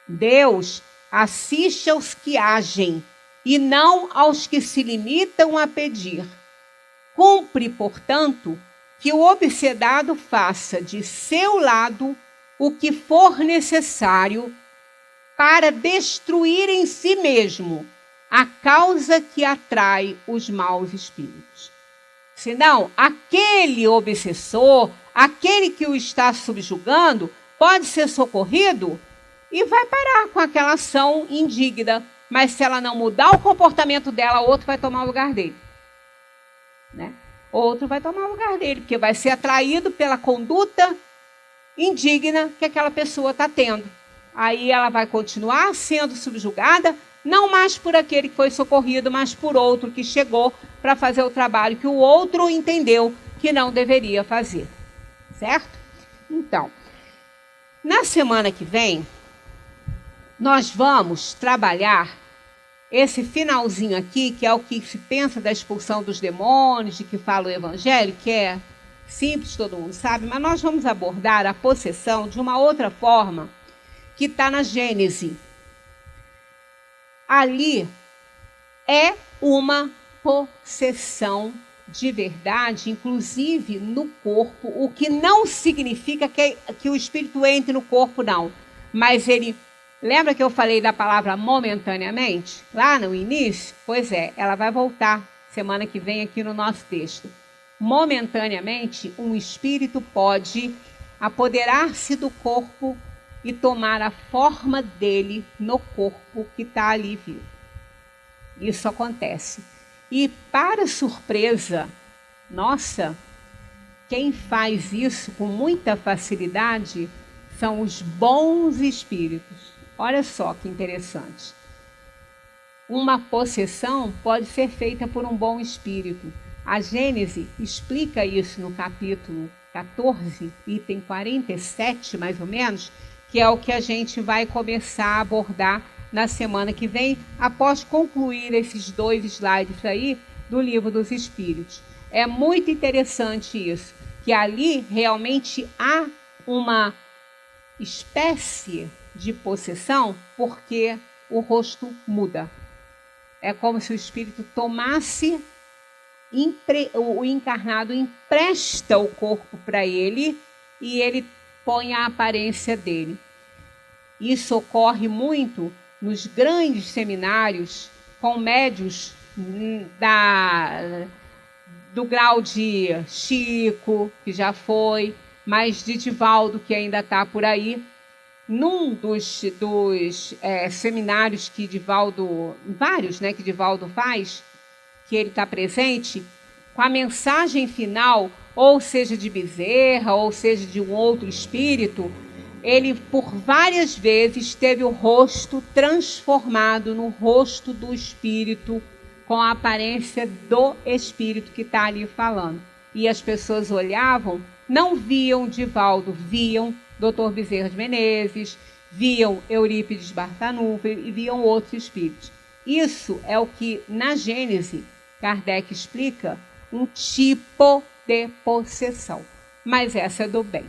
Deus assiste aos que agem e não aos que se limitam a pedir. Cumpre, portanto, que o obsedado faça de seu lado o que for necessário para destruir em si mesmo a causa que atrai os maus espíritos. Senão, aquele obsessor, aquele que o está subjugando, pode ser socorrido e vai parar com aquela ação indigna. Mas se ela não mudar o comportamento dela, outro vai tomar o lugar dele. Né? Outro vai tomar o lugar dele, porque vai ser atraído pela conduta indigna que aquela pessoa está tendo. Aí ela vai continuar sendo subjugada, não mais por aquele que foi socorrido, mas por outro que chegou para fazer o trabalho que o outro entendeu que não deveria fazer. Certo? Então, na semana que vem, nós vamos trabalhar esse finalzinho aqui, que é o que se pensa da expulsão dos demônios, de que fala o Evangelho, que é simples, todo mundo sabe, mas nós vamos abordar a possessão de uma outra forma que está na Gênese. Ali é uma possessão de verdade, inclusive no corpo, o que não significa que o espírito entre no corpo, não. Mas ele... Lembra que eu falei da palavra momentaneamente? Lá no início? Pois é, ela vai voltar semana que vem aqui no nosso texto. Momentaneamente, um espírito pode apoderar-se do corpo e tomar a forma dele no corpo que está ali vivo. Isso acontece. E para surpresa nossa, quem faz isso com muita facilidade são os bons espíritos. Olha só que interessante. Uma possessão pode ser feita por um bom espírito. A Gênese explica isso no capítulo 14, item 47, mais ou menos, que é o que a gente vai começar a abordar na semana que vem, após concluir esses 2 slides aí do Livro dos Espíritos. É muito interessante isso, que ali realmente há uma espécie de possessão, porque o rosto muda. É como se o espírito tomasse, o encarnado empresta o corpo para ele e ele põe a aparência dele. Isso ocorre muito nos grandes seminários com médios do grau de Chico, que já foi, mas de Divaldo, que ainda está por aí. Num dos seminários que Divaldo, vários, né, que Divaldo faz, que ele está presente, com a mensagem final, ou seja de Bezerra, ou seja de um outro espírito, ele por várias vezes teve o rosto transformado no rosto do espírito, com a aparência do espírito que está ali falando. E as pessoas olhavam, não viam Divaldo, viam Dr. Bezerra de Menezes, viam Eurípides Barçanufo e viam outros espíritos. Isso é o que, na Gênese, Kardec explica um tipo de possessão. Mas essa é do bem,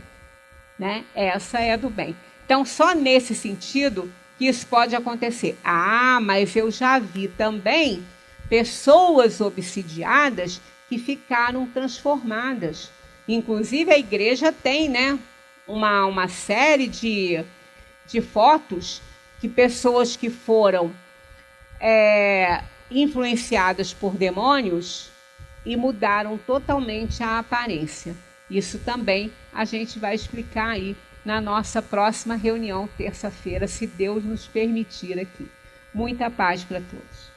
né? Essa é do bem. Então, só nesse sentido que isso pode acontecer. Ah, mas eu já vi também pessoas obsidiadas que ficaram transformadas. Inclusive, a igreja tem, né, uma série de fotos que pessoas que foram influenciadas por demônios e mudaram totalmente a aparência. Isso também a gente vai explicar aí na nossa próxima reunião, terça-feira, se Deus nos permitir aqui. Muita paz para todos.